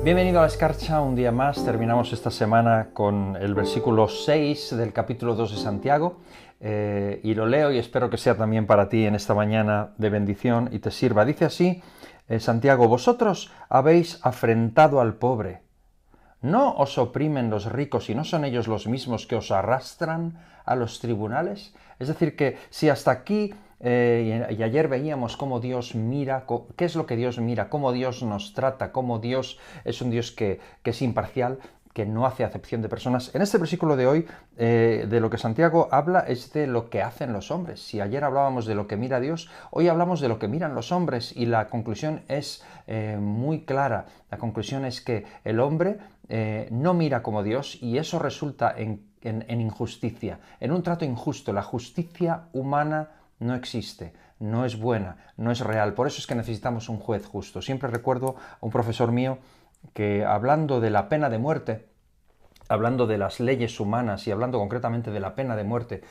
Bienvenido a la Escarcha, un día más. Terminamos esta semana con el versículo 6 del capítulo 2 de Santiago y lo leo y espero que sea también para ti en esta mañana de bendición y te sirva. Dice así, Santiago, vosotros habéis afrentado al pobre. ¿No os oprimen los ricos y no son ellos los mismos que os arrastran a los tribunales? Es decir, que si hasta aquí y ayer veíamos cómo Dios mira, qué es lo que Dios mira, cómo Dios nos trata, cómo Dios es un Dios que es imparcial, que no hace acepción de personas. En este versículo de hoy, de lo que Santiago habla es de lo que hacen los hombres. Si ayer hablábamos de lo que mira Dios, hoy hablamos de lo que miran los hombres y la conclusión es muy clara. La conclusión es que el hombre no mira como Dios y eso resulta en injusticia, en un trato injusto. La justicia humana no existe, no es buena, no es real. Por eso es que necesitamos un juez justo. Siempre recuerdo a un profesor mío que hablando de la pena de muerte, hablando de las leyes humanas y hablando concretamente de la pena de muerte,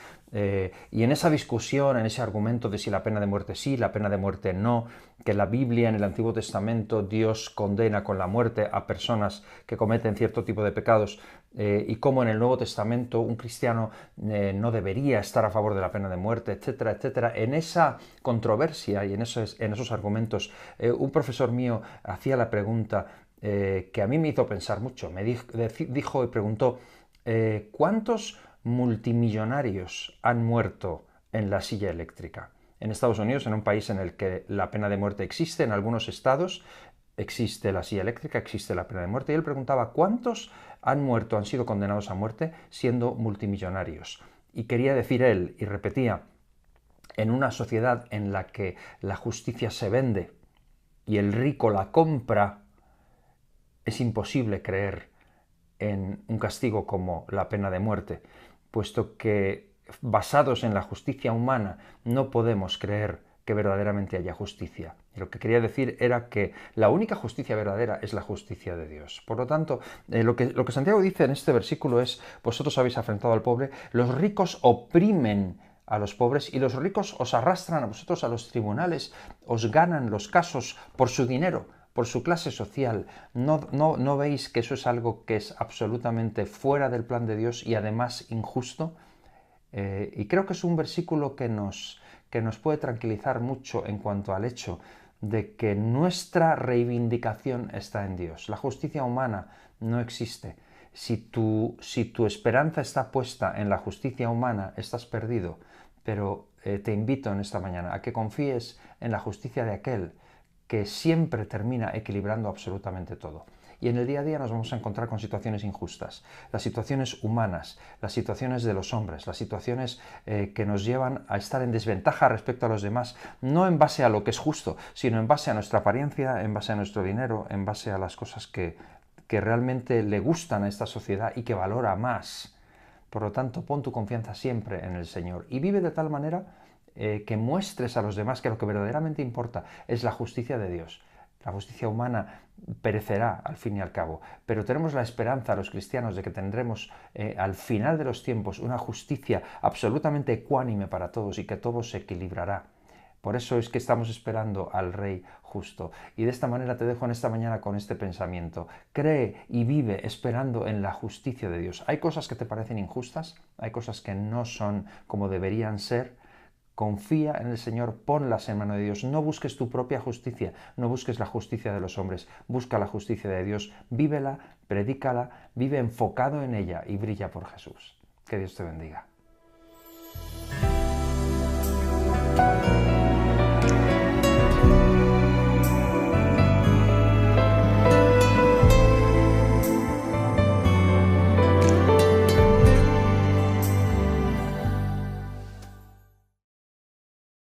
y en esa discusión, en ese argumento de si la pena de muerte sí, la pena de muerte no, que la Biblia en el Antiguo Testamento Dios condena con la muerte a personas que cometen cierto tipo de pecados, y cómo en el Nuevo Testamento un cristiano no debería estar a favor de la pena de muerte, etcétera, etcétera. En esa controversia y en esos argumentos, un profesor mío hacía la pregunta que a mí me hizo pensar mucho. Me dijo y preguntó, ¿cuántos multimillonarios han muerto en la silla eléctrica? En Estados Unidos, en un país en el que la pena de muerte existe, en algunos estados existe la silla eléctrica, existe la pena de muerte, y él preguntaba, ¿cuántos han muerto, han sido condenados a muerte siendo multimillonarios? Y quería decir él, y repetía, en una sociedad en la que la justicia se vende y el rico la compra, es imposible creer en un castigo como la pena de muerte, puesto que basados en la justicia humana no podemos creer que verdaderamente haya justicia. Y lo que quería decir era que la única justicia verdadera es la justicia de Dios. Por lo tanto, lo que Santiago dice en este versículo es, vosotros habéis afrentado al pobre, los ricos oprimen a los pobres y los ricos os arrastran a vosotros a los tribunales, os ganan los casos por su dinero, por su clase social. ¿No veis que eso es algo que es absolutamente fuera del plan de Dios y además injusto? Y creo que es un versículo que nos puede tranquilizar mucho en cuanto al hecho de que nuestra reivindicación está en Dios. La justicia humana no existe. Si tu esperanza está puesta en la justicia humana, estás perdido. Pero te invito en esta mañana a que confíes en la justicia de aquel que siempre termina equilibrando absolutamente todo. Y en el día a día nos vamos a encontrar con situaciones injustas, las situaciones humanas, las situaciones de los hombres, las situaciones que nos llevan a estar en desventaja respecto a los demás, no en base a lo que es justo, sino en base a nuestra apariencia, en base a nuestro dinero, en base a las cosas que realmente le gustan a esta sociedad y que valora más. Por lo tanto, pon tu confianza siempre en el Señor y vive de tal manera que muestres a los demás que lo que verdaderamente importa es la justicia de Dios. La justicia humana perecerá al fin y al cabo, pero tenemos la esperanza, los cristianos, de que tendremos al final de los tiempos una justicia absolutamente ecuánime para todos y que todo se equilibrará. Por eso es que estamos esperando al Rey justo. Y de esta manera te dejo en esta mañana con este pensamiento. Cree y vive esperando en la justicia de Dios. Hay cosas que te parecen injustas, hay cosas que no son como deberían ser. Confía en el Señor, ponlas en mano de Dios. No busques tu propia justicia, no busques la justicia de los hombres. Busca la justicia de Dios, vívela, predícala, vive enfocado en ella y brilla por Jesús. Que Dios te bendiga.